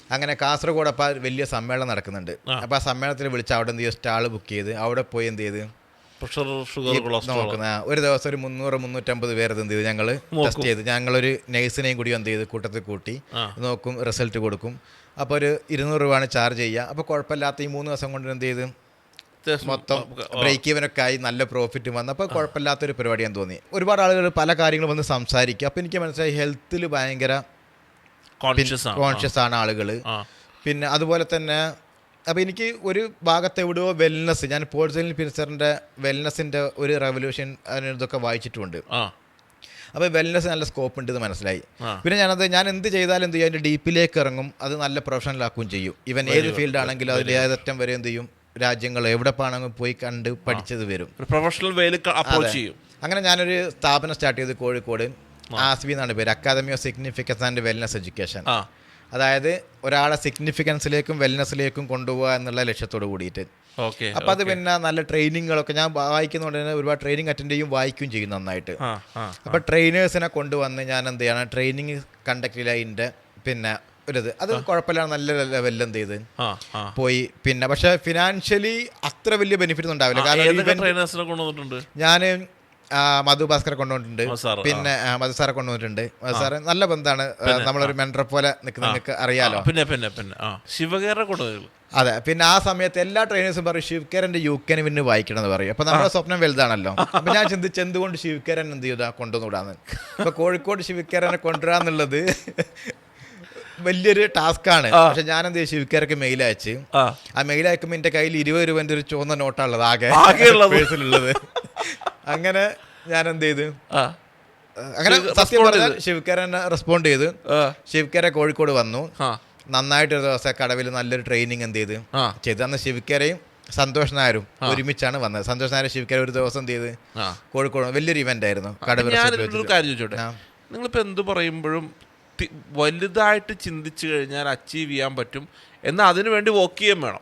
[SPEAKER 1] അങ്ങനെ കാസർഗോഡ് അപ്പോൾ വലിയ സമ്മേളനം നടക്കുന്നുണ്ട്. അപ്പോൾ ആ സമ്മേളനത്തിൽ വിളിച്ച് അവിടെ എന്ത് ചെയ്ത് സ്റ്റാൾ ബുക്ക് ചെയ്ത് അവിടെ പോയി എന്ത് ചെയ്ത് നോക്കുന്ന ഒരു ദിവസം ഒരു 300-350 പേര് എന്ത് ചെയ്ത് ഞങ്ങൾ ടെസ്റ്റ് ചെയ്ത്, ഞങ്ങളൊരു നഴ്സിനെയും കൂടി എന്ത് ചെയ്ത് കൂട്ടത്തിൽ കൂട്ടി നോക്കും, റിസൾട്ട് കൊടുക്കും. അപ്പോൾ ഒരു 200 രൂപയാണ് ചാർജ് ചെയ്യുക. അപ്പോൾ കുഴപ്പമില്ലാത്ത ഈ 3 ദിവസം കൊണ്ട് എന്ത് ചെയ്ത് മൊത്തം ബ്രേക്ക് ഈവനൊക്കെ ആയി നല്ല പ്രോഫിറ്റ് വന്നപ്പോൾ കുഴപ്പമില്ലാത്തൊരു പരിപാടിയാന്ന് തോന്നി. ഒരുപാട് ആളുകൾ പല കാര്യങ്ങളും വന്ന് സംസാരിക്കുക. അപ്പോൾ എനിക്ക് മനസ്സിലായി ഹെൽത്തിൽ ഭയങ്കര കോൺഷ്യസ് ആണ് ആളുകൾ. പിന്നെ അതുപോലെ തന്നെ അപ്പോൾ എനിക്ക് ഒരു ഭാഗത്ത് എവിടെയോ വെൽനസ്, ഞാൻ പോൾ പിൻസറിൻ്റെ വെൽനസിൻ്റെ ഒരു റെവല്യൂഷൻ ഇതൊക്കെ വായിച്ചിട്ടുണ്ട്. അപ്പോൾ വെൽനസ് നല്ല സ്കോപ്പ് ഉണ്ട് എന്ന് മനസ്സിലായി. പിന്നെ ഞാൻ എന്ത് ചെയ്താലും എന്ത് ചെയ്യും, അതിൻ്റെ ഡീപ്പിലേക്ക് ഇറങ്ങും, അത് നല്ല പ്രൊഫഷണലാക്കുകയും ചെയ്യും. ഇവൻ ഏത് ഫീൽഡ് ആണെങ്കിലും അതിൽ ഏതറ്റം വരെ എന്ത് ചെയ്യും, രാജ്യങ്ങൾ എവിടെ പോകണമെങ്കിൽ പോയി കണ്ട് പഠിച്ചത് വരും,
[SPEAKER 2] പ്രൊഫഷണൽ വേയിൽ അപ്രോച്ച് ചെയ്യും.
[SPEAKER 1] അങ്ങനെ ഞാനൊരു സ്ഥാപനം സ്റ്റാർട്ട് ചെയ്ത് കോഴിക്കോട്. ആസ്വി എന്നാണ് പേര്, academy of significance and wellness education. അതായത് ഒരാളെ സിഗ്നിഫിക്കൻസിലേക്കും വെൽനസ്സിലേക്കും കൊണ്ടുപോകുക എന്നുള്ള ലക്ഷ്യത്തോട് കൂടിയിട്ട്. അപ്പം അത് പിന്നെ നല്ല ട്രെയിനിങ്ങുകളൊക്കെ ഞാൻ വായിക്കുന്നതുകൊണ്ട് തന്നെ ഒരുപാട് ട്രെയിനിങ് അറ്റൻഡ് ചെയ്യും, വായിക്കുകയും ചെയ്യും നന്നായിട്ട്. അപ്പം ട്രെയിനേഴ്സിനെ കൊണ്ടുവന്ന് ഞാൻ എന്ത് ചെയ്യണം, ട്രെയിനിങ് കണ്ടക്ട് ചെയ്തതിൻ്റെ പിന്നെ ഒരിത് അത് കുഴപ്പമില്ല, നല്ല ലെവലിൽ എന്ത് ചെയ്ത് പോയി. പിന്നെ പക്ഷെ ഫിനാൻഷ്യലി അത്ര വലിയ ബെനിഫിറ്റ് ഉണ്ടാവില്ല. കാരണം ഞാൻ മധു ഭാസ്കറെ കൊണ്ടുവന്നിട്ടുണ്ട്, പിന്നെ മധു സാറെ കൊണ്ടുവന്നിട്ടുണ്ട്. മധു സാറ് നല്ല ബന്ധമാണ്, നമ്മളൊരു മെൻറ്ററെ പോലെ നിൽക്കുന്ന നിങ്ങൾക്ക് അറിയാലോ.
[SPEAKER 2] ശിവകേരെ കൊണ്ടുവന്നു.
[SPEAKER 1] അതെ, പിന്നെ ആ സമയത്ത് എല്ലാ ട്രെയിനേഴ്സും പറയും ശിവകേരൻ്റെ UK പിന്നെ വായിക്കണം എന്ന് പറയും. അപ്പം നമ്മുടെ സ്വപ്നം വലുതാണല്ലോ. അപ്പം ഞാൻ ചിന്തിച്ച് എന്തുകൊണ്ട് ശിവകേരൻ എന്ത് ചെയ്താൽ കൊണ്ടുവന്നുകൂടാന്ന്. അപ്പോൾ കോഴിക്കോട് ശിവകേരനെ കൊണ്ടുവരാന്നുള്ളത് വലിയൊരു ടാസ്ക്കാണ്. പക്ഷെ ഞാൻ എന്ത് ചെയ്യും, ശിവകേരക്ക് മെയിൽ അയച്ച് ആ മെയിൽ അയക്കുമ്പോൾ എൻ്റെ കയ്യിൽ 20 രൂപൻ്റെ ഒരു ചുവന്ന നോട്ടാണുള്ളത് ആകെയുള്ളത്. അങ്ങനെ ഞാൻ എന്ത് ചെയ്ത്, അങ്ങനെ സത്യം പറഞ്ഞാൽ ശിവകേരനെ റെസ്പോണ്ട് ചെയ്ത് ശിവകേര കോഴിക്കോട് വന്നു. നന്നായിട്ട് ഒരു ദിവസം കടവിൽ നല്ലൊരു ട്രെയിനിങ് എന്ത് ചെയ്ത് അന്ന് ശിവകേരയും സന്തോഷ് നായരും ഒരുമിച്ചാണ് വന്നത്. സന്തോഷ് നായരും ശിവകേര ഒരു ദിവസം എന്ത് ചെയ്ത് കോഴിക്കോട് വലിയൊരു ഇവന്റ് ആയിരുന്നു കടവിൽ.
[SPEAKER 2] നിങ്ങളിപ്പോൾ എന്ത് പറയുമ്പോഴും വലുതായിട്ട് ചിന്തിച്ചു കഴിഞ്ഞാൽ അച്ചീവ് ചെയ്യാൻ പറ്റും, എന്നാൽ അതിനു വേണ്ടി വർക്ക് ചെയ്യാൻ വേണം.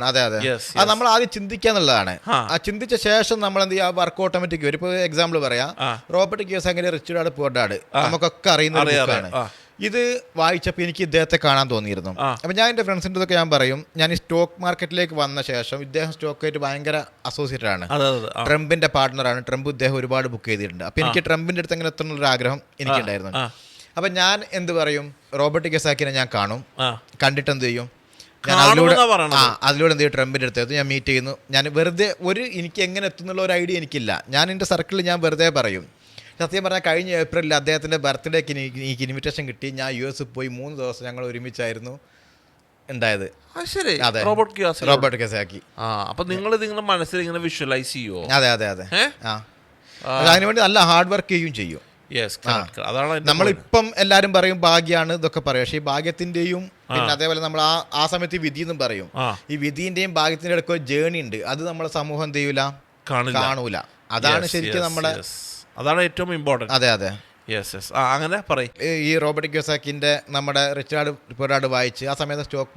[SPEAKER 1] അതെ അതെ, അത് നമ്മൾ ആദ്യം ചിന്തിക്കാന്നുള്ളതാണ്. ആ ചിന്തിച്ച ശേഷം നമ്മൾ എന്ത് ചെയ്യുക, വർക്ക് ഓട്ടോമാറ്റിക് വരും. ഇപ്പോൾ എക്സാമ്പിൾ പറയാം, റോബർട്ട് കിയോസാക്കിന്റെ റിച്ച് ഡാഡ് പുവർ ഡാഡ് നമുക്കൊക്കെ അറിയുന്ന ബുക്കാണ്. ഇത് വായിച്ചപ്പോൾ എനിക്ക് ഇദ്ദേഹത്തെ കാണാൻ തോന്നിയിരുന്നു. അപ്പം ഞാൻ എൻ്റെ ഫ്രണ്ട്സിൻ്റെ ഇതൊക്കെ ഞാൻ പറയും, ഞാൻ ഈ സ്റ്റോക്ക് മാർക്കറ്റിലേക്ക് വന്ന ശേഷം ഇദ്ദേഹം സ്റ്റോക്കായിട്ട് ഭയങ്കര അസോസിയേറ്റഡ് ആണ്, ട്രംപിന്റെ പാർട്ട്ണറാണ്. ട്രംപ് ഇദ്ദേഹം ഒരുപാട് ബുക്ക് ചെയ്തിട്ടുണ്ട്. അപ്പം എനിക്ക് ട്രംപിൻ്റെ അടുത്ത് എങ്ങനെ എത്തണമെന്നൊരു ആഗ്രഹം എനിക്കുണ്ടായിരുന്നു. അപ്പം ഞാൻ എന്ത് പറയും, റോബർട്ട് കിയോസാക്കിനെ ഞാൻ കാണും, കണ്ടിട്ട് എന്ത് ചെയ്യും, ഞാൻ അതിലൂടെ എന്ത് ചെയ്യും, ട്രംപിൻ്റെ അടുത്ത് ഞാൻ മീറ്റ് ചെയ്യുന്നു. ഞാൻ വെറുതെ എനിക്ക് എങ്ങനെ എത്തുന്നുള്ള ഒരു ഐഡിയ എനിക്കില്ല. ഞാൻ എൻ്റെ സർക്കിളിൽ ഞാൻ വെറുതെ പറയും. സത്യം പറഞ്ഞാൽ കഴിഞ്ഞ ഏപ്രിലിൽ അദ്ദേഹത്തിൻ്റെ ബർത്ത്ഡേക്ക് എനിക്ക് ഇൻവിറ്റേഷൻ കിട്ടി. ഞാൻ US പോയി 3 ദിവസം ഞങ്ങൾ ഒരുമിച്ചായിരുന്നു ഉണ്ടായത്.
[SPEAKER 2] അതെ,
[SPEAKER 1] റോബർട്ട് കിയോസാക്കി.
[SPEAKER 2] അപ്പൊ നിങ്ങൾ നിങ്ങളുടെ മനസ്സിൽ ഇങ്ങനെ വിഷ്വലൈസ് ചെയ്യുമോ?
[SPEAKER 1] അതെ അതെ അതെ, അതിനുവേണ്ടി നല്ല ഹാർഡ് വർക്ക് ചെയ്യും. നമ്മളിപ്പം എല്ലാരും പറയും ഭാഗ്യാണ് ഇതൊക്കെ പറയും, പക്ഷേ ഈ ഭാഗ്യത്തിന്റെയും പിന്നെ അതേപോലെ നമ്മൾ ആ സമയത്ത് വിധി എന്നും പറയും. ഈ വിധിന്റെയും ഭാഗ്യത്തിന്റെ ഇടയ്ക്ക് ഒരു ജേണി ഉണ്ട്, അത് നമ്മളെ സമൂഹം എന്ത് ചെയ്യൂല, കാണൂല. അതാണ് ശരിക്കും നമ്മുടെ,
[SPEAKER 2] അതാണ് ഏറ്റവും ഇമ്പോർട്ടന്റ്.
[SPEAKER 1] അതെ അതെ,
[SPEAKER 2] അങ്ങനെ പറയും.
[SPEAKER 1] ഈ റോബർട്ട് കിയോസാക്കിന്റെ നമ്മുടെ റിച്ച് ഡാഡ് പുവർ ഡാഡ് വായിച്ച് ആ സമയത്ത് സ്റ്റോക്ക്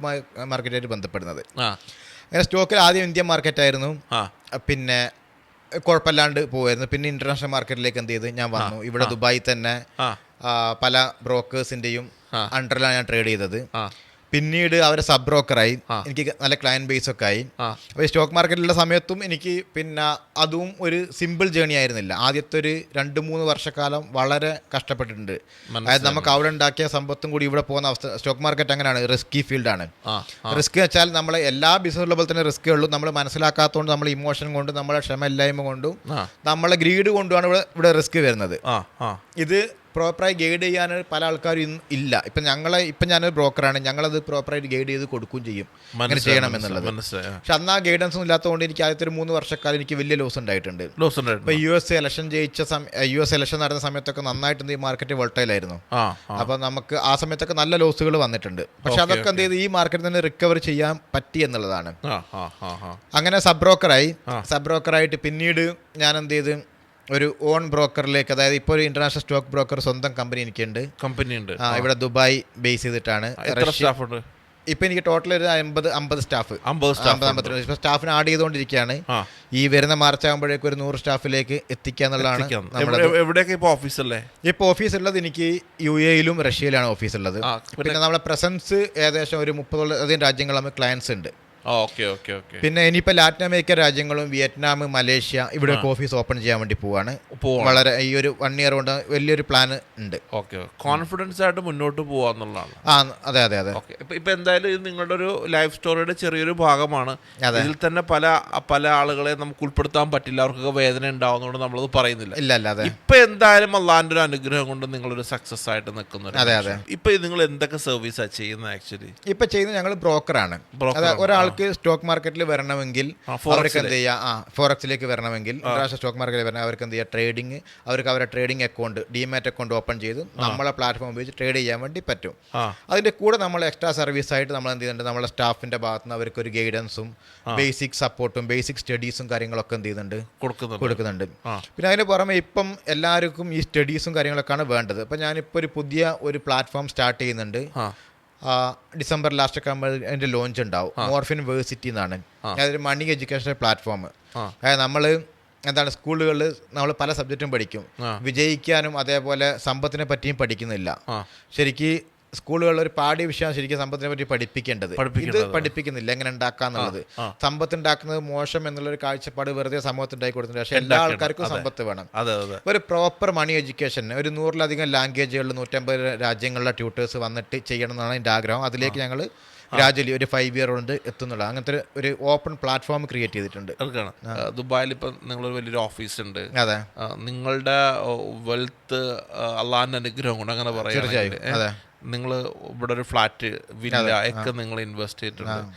[SPEAKER 1] മാർക്കറ്റായിട്ട് ബന്ധപ്പെടുന്നത്. അങ്ങനെ സ്റ്റോക്കിൽ ആദ്യം ഇന്ത്യൻ മാർക്കറ്റായിരുന്നു, പിന്നെ കുഴപ്പമില്ലാണ്ട് പോവായിരുന്നു. പിന്നെ ഇന്റർനാഷണൽ മാർക്കറ്റിലേക്ക് എന്ത് ചെയ്ത് ഞാൻ വന്നു. ഇവിടെ ദുബായി തന്നെ പല ബ്രോക്കേഴ്സിന്റെയും അണ്ടറിലാണ് ഞാൻ ട്രേഡ് ചെയ്തത്. പിന്നീട് അവരെ സബ് ബ്രോക്കറായി, എനിക്ക് നല്ല ക്ലയന്റ് ബേസ് ഒക്കെ ആയി. അപ്പോൾ ഈ സ്റ്റോക്ക് മാർക്കറ്റിലുള്ള സമയത്തും എനിക്ക് പിന്നെ അതും ഒരു സിമ്പിൾ ജേണി ആയിരുന്നില്ല. ആദ്യത്തെ ഒരു 2-3 വർഷക്കാലം വളരെ കഷ്ടപ്പെട്ടിട്ടുണ്ട്. അതായത് നമുക്ക് അവിടെ ഉണ്ടാക്കിയ സമ്പത്തും കൂടി ഇവിടെ പോകുന്ന അവസ്ഥ. സ്റ്റോക്ക് മാർക്കറ്റ് അങ്ങനെയാണ്, റിസ്കി ഫീൽഡാണ്. റിസ്ക് വെച്ചാൽ നമ്മളെ എല്ലാ ബിസിനസ്സുള്ള പോലെ തന്നെ റിസ്ക് ഉള്ളൂ. നമ്മൾ മനസ്സിലാക്കാത്തതുകൊണ്ട്, നമ്മൾ ഇമോഷൻ കൊണ്ട്, നമ്മളെ ക്ഷമയില്ലായ്മ കൊണ്ടും നമ്മളെ ഗ്രീഡ് കൊണ്ടുമാണ് ഇവിടെ റിസ്ക് വരുന്നത്. ഇത് പ്രോപ്പറായി ഗൈഡ് ചെയ്യാൻ പല ആൾക്കാരും ഇല്ല. ഇപ്പം ഞാനൊരു ബ്രോക്കറാണ്, ഞങ്ങളത് പ്രോപ്പറായിട്ട് ഗൈഡ് ചെയ്ത് കൊടുക്കുകയും ചെയ്യും അങ്ങനെ ചെയ്യണമെന്നുള്ളത്. പക്ഷെ അന്ന് ആ ഗൈഡൻസ് ഒന്നും ഇല്ലാത്തതുകൊണ്ട് എനിക്ക് ആദ്യത്തെ 3 വർഷക്കാലം എനിക്ക് വലിയ ലോസ് ഉണ്ടായിട്ടുണ്ട്. ഇപ്പൊ US ഇലക്ഷൻ US ഇലക്ഷൻ നടന്ന സമയത്തൊക്കെ നന്നായിട്ട് ഈ മാർക്കറ്റ് വോൾട്ടൈലായിരുന്നു. അപ്പൊ നമുക്ക് ആ സമയത്തൊക്കെ നല്ല ലോസുകൾ വന്നിട്ടുണ്ട്. പക്ഷെ അതൊക്കെ എന്ത് ചെയ്ത് ഈ മാർക്കറ്റിൽ നിന്ന് റിക്കവർ ചെയ്യാൻ പറ്റി എന്നുള്ളതാണ്. അങ്ങനെ സബ് ബ്രോക്കറായിട്ട് പിന്നീട് ഞാൻ എന്ത് ചെയ്ത് ഒരു ഓൺ ബ്രോക്കറിലേക്ക്, അതായത് ഇപ്പോൾ ഒരു ഇന്റർനാഷണൽ സ്റ്റോക്ക് ബ്രോക്കർ സ്വന്തം കമ്പനി എനിക്കുണ്ട്. ഇവിടെ ദുബായ് ബേസ് ചെയ്തിട്ടാണ്. ഇപ്പൊ എനിക്ക് ടോട്ടൽ ഒരു 50 സ്റ്റാഫ്, 50 സ്റ്റാഫിന് ആഡ് ചെയ്തുകൊണ്ടിരിക്കുകയാണ്. ഈ വരുന്ന മാർച്ച് ആകുമ്പോഴേക്കും ഒരു 100 സ്റ്റാഫിലേക്ക് എത്തിക്കാന്നുള്ളതാണ്. ഇപ്പൊ ഓഫീസ് ഉള്ളത് എനിക്ക് UAE-ലും റഷ്യയിലാണ് ഓഫീസ് ഉള്ളത്. പിന്നെ നമ്മുടെ പ്രസൻസ് ഏകദേശം ഒരു 30-ലധികം രാജ്യങ്ങൾ ക്ലയൻസ് ഉണ്ട്.
[SPEAKER 2] Okay okay okay.
[SPEAKER 1] പിന്നെ ഇനിയിപ്പോൾ ലാറ്റിൻ അമേരിക്ക രാജ്യങ്ങളും വിയറ്റ്നാം, മലേഷ്യ ഇവിടെ ഓഫീസ് ഓപ്പൺ ചെയ്യാൻ വേണ്ടി പോവാണ്. വളരെ ഈ ഒരു 1 ഇയർ കൊണ്ട് വലിയൊരു പ്ലാൻ ഉണ്ട്.
[SPEAKER 2] ഓക്കെ, കോൺഫിഡൻസ് ആയിട്ട് മുന്നോട്ട് പോവാന്നുള്ളതാണ്.
[SPEAKER 1] അതെ അതെ അതെ.
[SPEAKER 2] ഓക്കെ, ഇപ്പൊ എന്തായാലും ഇത് നിങ്ങളുടെ ഒരു ലൈഫ് സ്റ്റോറിയുടെ ചെറിയൊരു ഭാഗമാണ്. ഇതിൽ തന്നെ പല ആളുകളെ നമുക്ക് ഉൾപ്പെടുത്താൻ പറ്റില്ല, അവർക്കൊക്കെ വേദന ഉണ്ടാവുന്നതുകൊണ്ട് നമ്മളത് പറയുന്നില്ല.
[SPEAKER 1] ഇല്ല അല്ല, അതെ.
[SPEAKER 2] ഇപ്പൊ എന്തായാലും അള്ളാന്റെ ഒരു അനുഗ്രഹം കൊണ്ട് നിങ്ങളൊരു സക്സസ് ആയിട്ട് നിൽക്കുന്നു.
[SPEAKER 1] അതെ അതെ.
[SPEAKER 2] ഇപ്പൊ നിങ്ങൾ എന്തൊക്കെ സർവീസാണ് ചെയ്യുന്നത്? ആക്ച്വലി
[SPEAKER 1] ഇപ്പൊ ചെയ്യുന്നത് ഞങ്ങൾ ബ്രോക്കറാണ്. ഒരാൾക്ക് സ്റ്റോക്ക് മാർക്കറ്റിൽ വരണമെങ്കിൽ അവർക്ക് എന്ത് ചെയ്യാം, ഫോറക്സിലേക്ക് വരണമെങ്കിൽ, ഇന്റർനാഷണൽ സ്റ്റോക്ക് മാർക്കറ്റിൽ വരണം, അവർക്ക് എന്ത് ചെയ്യാം, ട്രേഡിംഗ്, അവർക്ക് അവരുടെ trading account, demat account open ചെയ്ത് നമ്മളെ പ്ലാറ്റ്ഫോം ഉപയോഗിച്ച് ട്രേഡ് ചെയ്യാൻ വേണ്ടി പറ്റും. അതിന്റെ കൂടെ നമ്മൾ എക്സ്ട്രാ സർവീസ് ആയിട്ട് നമ്മൾ എന്ത് ചെയ്യുന്നുണ്ട്, നമ്മുടെ സ്റ്റാഫിന്റെ ഭാഗത്ത് നിന്ന് അവർക്ക് ഒരു ഗൈഡൻസും ബേസിക് സപ്പോർട്ടും ബേസിക് സ്റ്റഡീസും കാര്യങ്ങളൊക്കെ എന്ത് ചെയ്യുന്നുണ്ട്, കൊടുക്കുന്നുണ്ട്. പിന്നെ അതിന് പുറമെ ഇപ്പം എല്ലാവർക്കും ഈ സ്റ്റഡീസും കാര്യങ്ങളൊക്കെയാണ് വേണ്ടത്. അപ്പം ഞാനിപ്പോൾ ഒരു പുതിയ ഒരു പ്ലാറ്റ്ഫോം സ്റ്റാർട്ട് ചെയ്യുന്നുണ്ട്. ഡിസംബർ ലാസ്റ്റൊക്കെ ആകുമ്പോൾ അതിൻ്റെ ലോഞ്ച് ഉണ്ടാവും. മോർഫിൻ വേഴ്സിറ്റി എന്നാണ്. അതൊരു മണി എഡ്യൂക്കേഷണൽ പ്ലാറ്റ്ഫോം. അതായത് നമ്മൾ എന്താണ്, സ്കൂളുകളിൽ നമ്മൾ പല സബ്ജക്റ്റും പഠിക്കും, വിജയിക്കാനും അതേപോലെ സമ്പത്തിനെ പറ്റിയും പഠിക്കുന്നില്ല. ശരിക്കും സ്കൂളുകളിൽ ഒരു പാഠ്യ വിഷയം ശരിക്കും സമ്പത്തിനെ പറ്റി പഠിപ്പിക്കേണ്ടത്. ഇത് പഠിപ്പിക്കുന്നില്ല, എങ്ങനെ ഉണ്ടാക്കാന്നുള്ളത്. സമ്പത്ത് ഉണ്ടാക്കുന്നത് മോശം എന്നുള്ളൊരു കാഴ്ചപ്പാട് വെറുതെ സമൂഹത്തിൽ ഉണ്ടാക്കി കൊടുത്തിട്ടുണ്ട്. പക്ഷെ എല്ലാ ആൾക്കാർക്കും സമ്പത്ത് വേണം. ഒരു പ്രോപ്പർ മണി എഡ്യൂക്കേഷൻ ഒരു 100-ലധികം ലാംഗ്വേജുകളിൽ 150 രാജ്യങ്ങളിലെ ട്യൂട്ടേഴ്സ് വന്നിട്ട് ചെയ്യണം എന്നാണ് എൻ്റെ ആഗ്രഹം. അതിലേക്ക് ഞങ്ങൾ ഗ്രാജുവലി ഒരു 5 ഇയർ കൊണ്ട് എത്തുന്നുള്ള അങ്ങനത്തെ ഒരു ഓപ്പൺ പ്ലാറ്റ്ഫോം ക്രിയേറ്റ് ചെയ്തിട്ടുണ്ട്.
[SPEAKER 2] ദുബായിൽ ഇപ്പം നിങ്ങളൊരു വലിയൊരു ഓഫീസ് ഉണ്ട്.
[SPEAKER 1] അതെ,
[SPEAKER 2] നിങ്ങളുടെ വെൽത്ത് അള്ളാന്റെ അനുഗ്രഹം കൊണ്ട് അങ്ങനെ പറയാം.
[SPEAKER 1] അതെ,
[SPEAKER 2] നിങ്ങൾ ഇവിടെ ഒരു ഫ്ലാറ്റ്, വില്ല ഒക്കെ നിങ്ങൾ ഇൻവെസ്റ്റ് ചെയ്തിട്ടുണ്ട്.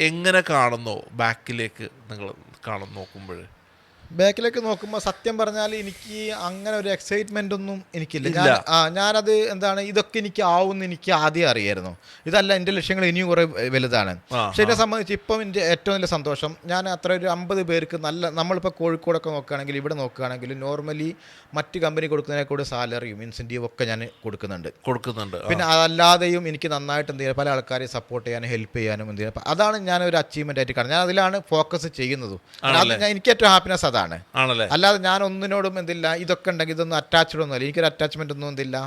[SPEAKER 2] എങ്ങനെ കാണുന്നു ബാക്കിലേക്ക് നിങ്ങൾ നോക്കുമ്പോൾ?
[SPEAKER 1] ബാക്കിലേക്ക് നോക്കുമ്പോൾ സത്യം പറഞ്ഞാൽ എനിക്ക് അങ്ങനെ ഒരു എക്സൈറ്റ്മെന്റ് ഒന്നും എനിക്കില്ല. ഞാനത് എന്താണ്, ഇതൊക്കെ എനിക്ക് ആവുമെന്ന് എനിക്ക് ആദ്യം അറിയായിരുന്നു. ഇതല്ല, എൻ്റെ ലക്ഷ്യങ്ങൾ ഇനിയും കുറെ വലുതാണ്. പക്ഷെ എന്നെ സംബന്ധിച്ച് ഇപ്പം എൻ്റെ ഏറ്റവും വലിയ സന്തോഷം, ഞാൻ അത്ര ഒരു 50 പേർക്ക് നമ്മളിപ്പോൾ കോഴിക്കോടൊക്കെ നോക്കുകയാണെങ്കിൽ, ഇവിടെ നോക്കുകയാണെങ്കിൽ നോർമലി മറ്റ് കമ്പനി കൊടുക്കുന്നതിനെ കൂടെ സാലറിയും ഇൻസെൻറ്റീവും ഒക്കെ ഞാൻ കൊടുക്കുന്നുണ്ട്. പിന്നെ അതല്ലാതെയും എനിക്ക് നന്നായിട്ട് എന്ത് ചെയ്യാൻ, പല ആൾക്കാരെ സപ്പോർട്ട് ചെയ്യാനും ഹെൽപ്പ് ചെയ്യാനും എന്ത് ചെയ്യാൻ, അതാണ് ഞാനൊരു അച്ചീവ്മെൻ്റ് ആയിട്ട് കാണുന്നത്. ഞാൻ അതിലാണ് ഫോക്കസ് ചെയ്യുന്നതും. എനിക്ക് ഏറ്റവും ഹാപ്പിനെസ് അതാണ്. അല്ലാതെ ഞാൻ ഒന്നിനോടും എന്തില്ല, ഇതൊക്കെ ഉണ്ടെങ്കിൽ ഇതൊന്നും അറ്റാച്ച്ഡ് ഒന്നുമല്ല. എനിക്കൊരു അറ്റാച്ച്മെന്റ് ഒന്നും എന്തില്ല,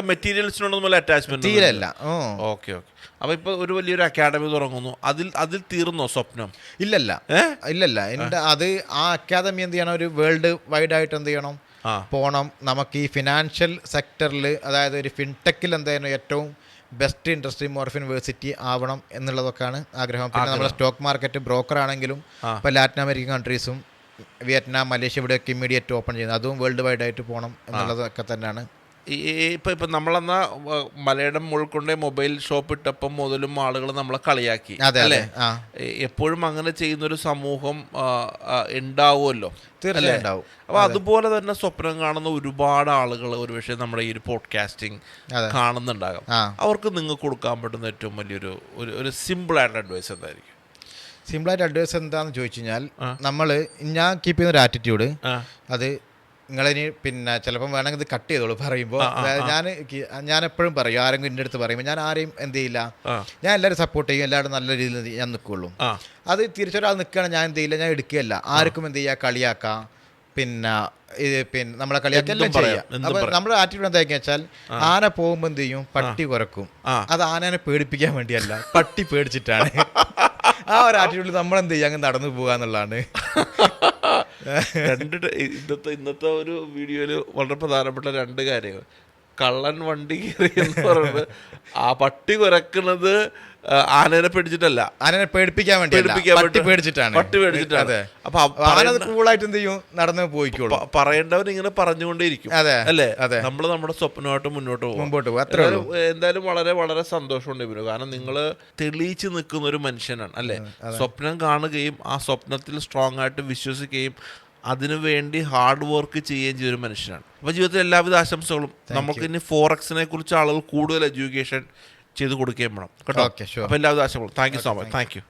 [SPEAKER 2] മെറ്റീരിയൽസിനോടൊന്നും അറ്റാച്ച്മെന്റ്
[SPEAKER 1] തീരല്ല.
[SPEAKER 2] Okay okay. അപ്പൊ ഇപ്പൊ ഒരു വലിയൊരു അക്കാഡമി തുടങ്ങുന്നു, അതിൽ തീർന്നോ സ്വപ്നം?
[SPEAKER 1] ഇല്ലല്ല. എൻ്റെ ആ അക്കാദമി എന്ത് ചെയ്യണം, ഒരു വേൾഡ് വൈഡ് ആയിട്ട് എന്ത് ചെയ്യണം, പോകണം. നമുക്ക് ഈ ഫിനാൻഷ്യൽ സെക്ടറിൽ, അതായത് ഒരു ഫിൻടെക്കിൽ എന്തായാലും ഏറ്റവും ബെസ്റ്റ് ഇൻഡസ്ട്രി മോർഫിൻ യൂണിവേഴ്സിറ്റി ആവണം എന്നുള്ളതൊക്കെയാണ് ആഗ്രഹം. പിന്നെ നമ്മുടെ സ്റ്റോക്ക് മാർക്കറ്റ് ബ്രോക്കർ ആണെങ്കിലും ഇപ്പോൾ ലാറ്റിൻ അമേരിക്കൻ കൺട്രീസും വിയറ്റ്നാം, മലേഷ്യ ഇവിടെയൊക്കെ ഇമ്മീഡിയറ്റ് ഓപ്പൺ ചെയ്യുന്നത്, അതും വേൾഡ് വൈഡ് ആയിട്ട് പോകണം എന്നുള്ളതൊക്കെ തന്നെയാണ്.
[SPEAKER 2] ഇപ്പം നമ്മളെന്നാ മലയിടം ഉൾക്കൊണ്ടേ മൊബൈൽ ഷോപ്പ് ഇട്ടപ്പം മുതലും ആളുകൾ നമ്മളെ കളിയാക്കി.
[SPEAKER 1] അല്ലേ?
[SPEAKER 2] എപ്പോഴും അങ്ങനെ ചെയ്യുന്നൊരു സമൂഹം ഉണ്ടാവുമല്ലോ.
[SPEAKER 1] തീർച്ചയായും ഉണ്ടാവും.
[SPEAKER 2] അപ്പൊ അതുപോലെ തന്നെ സ്വപ്നം കാണുന്ന ഒരുപാട് ആളുകൾ ഒരുപക്ഷെ നമ്മുടെ ഈ ഒരു പോഡ്കാസ്റ്റിംഗ് കാണുന്നുണ്ടാകാം. അവർക്ക് നിങ്ങൾക്ക് കൊടുക്കാൻ പറ്റുന്ന ഏറ്റവും വലിയൊരു ഒരു സിമ്പിൾ ആയിട്ടുള്ള അഡ്വൈസ് എന്തായിരിക്കും?
[SPEAKER 1] സിമ്പിളായിട്ട് അഡ്വൈസ് എന്താണെന്ന് ചോദിച്ചു കഴിഞ്ഞാൽ, ഞാൻ കീപ്പ് ചെയ്യുന്ന ഒരു ആറ്റിറ്റ്യൂഡ്, അത് നിങ്ങളിനി പിന്നെ ചിലപ്പം വേണമെങ്കിൽ ഇത് കട്ട് ചെയ്തോളൂ പറയുമ്പോൾ. ഞാൻ എപ്പോഴും പറയും, ആരെങ്കിലും എൻ്റെ അടുത്ത് പറയുമ്പോൾ ഞാൻ ആരെയും എന്ത് ചെയ്യില്ല, ഞാൻ എല്ലാവരും സപ്പോർട്ട് ചെയ്യും, എല്ലാവരും നല്ല രീതിയിൽ ഞാൻ നിൽക്കുള്ളൂ. അത് തിരിച്ചൊരാൾ നിൽക്കുകയാണ്, ഞാൻ എന്ത് ചെയ്യില്ല, ഞാൻ എടുക്കുകയല്ല. ആർക്കും എന്ത് ചെയ്യുക, കളിയാക്കാം, പിന്നെ നമ്മളെ കളിയാക്കെല്ലാം ചെയ്യാം. അപ്പൊ നമ്മുടെ ആറ്റിറ്റ്യൂഡ് എന്താണെന്ന് വെച്ചാൽ, ആന പോകുമ്പോൾ എന്ത് ചെയ്യും, പട്ടി കുരക്കും. അത് ആനനെ പേടിപ്പിക്കാൻ വേണ്ടിയല്ല, പട്ടി പേടിച്ചിട്ടാണ്. ആ ഒരു ആറ്റിറ്റ്യൂഡിൽ നമ്മളെന്ത് ചെയ്യുക, അങ്ങ് നടന്നു പോകുക എന്നുള്ളതാണ്.
[SPEAKER 2] ഇന്നത്തെ ഒരു വീഡിയോയിൽ വളരെ പ്രധാനപ്പെട്ട 2 കാര്യങ്ങൾ. കള്ളൻ വണ്ടി കയറി എന്ന് പറയുന്നത് ആ പട്ടി കുരക്കുന്നത് ആനനെ പേടിച്ചിട്ടല്ല, ആനനെ പേടിപ്പിക്കാൻ വേണ്ടി, പട്ടി പേടിച്ചിട്ടാണ്. അപ്പൊ കൂളായിട്ട് എന്ത് ചെയ്യും, നടന്ന് പോയിക്കോളൂ. പറയേണ്ടവർ ഇങ്ങനെ പറഞ്ഞുകൊണ്ടേയിരിക്കും. അല്ലേ? നമ്മൾ നമ്മുടെ സ്വപ്നമായിട്ട് മുന്നോട്ട് പോകും. എന്തായാലും വളരെ വളരെ സന്തോഷമുണ്ട് ഇവര്. കാരണം നിങ്ങൾ തെളിയിച്ച് നിൽക്കുന്ന ഒരു മനുഷ്യനാണ്, അല്ലേ? സ്വപ്നം കാണുകയും ആ സ്വപ്നത്തിൽ സ്ട്രോങ് ആയിട്ട് വിശ്വസിക്കുകയും അതിനുവേണ്ടി ഹാർഡ് വർക്ക് ചെയ്യുകയും ചെയ്തൊരു മനുഷ്യനാണ്. അപ്പോൾ ജീവിതത്തിൽ എല്ലാവിധ ആശംസകളും. നമുക്ക് ഇനി ഫോറക്സിനെ കുറിച്ച് ആളുകൾ കൂടുതൽ എഡ്യൂക്കേഷൻ ചെയ്ത് കൊടുക്കുകയും വേണം കേട്ടോ. അപ്പോൾ എല്ലാവിധ ആശംസകളും. Thank you so much. Thank you.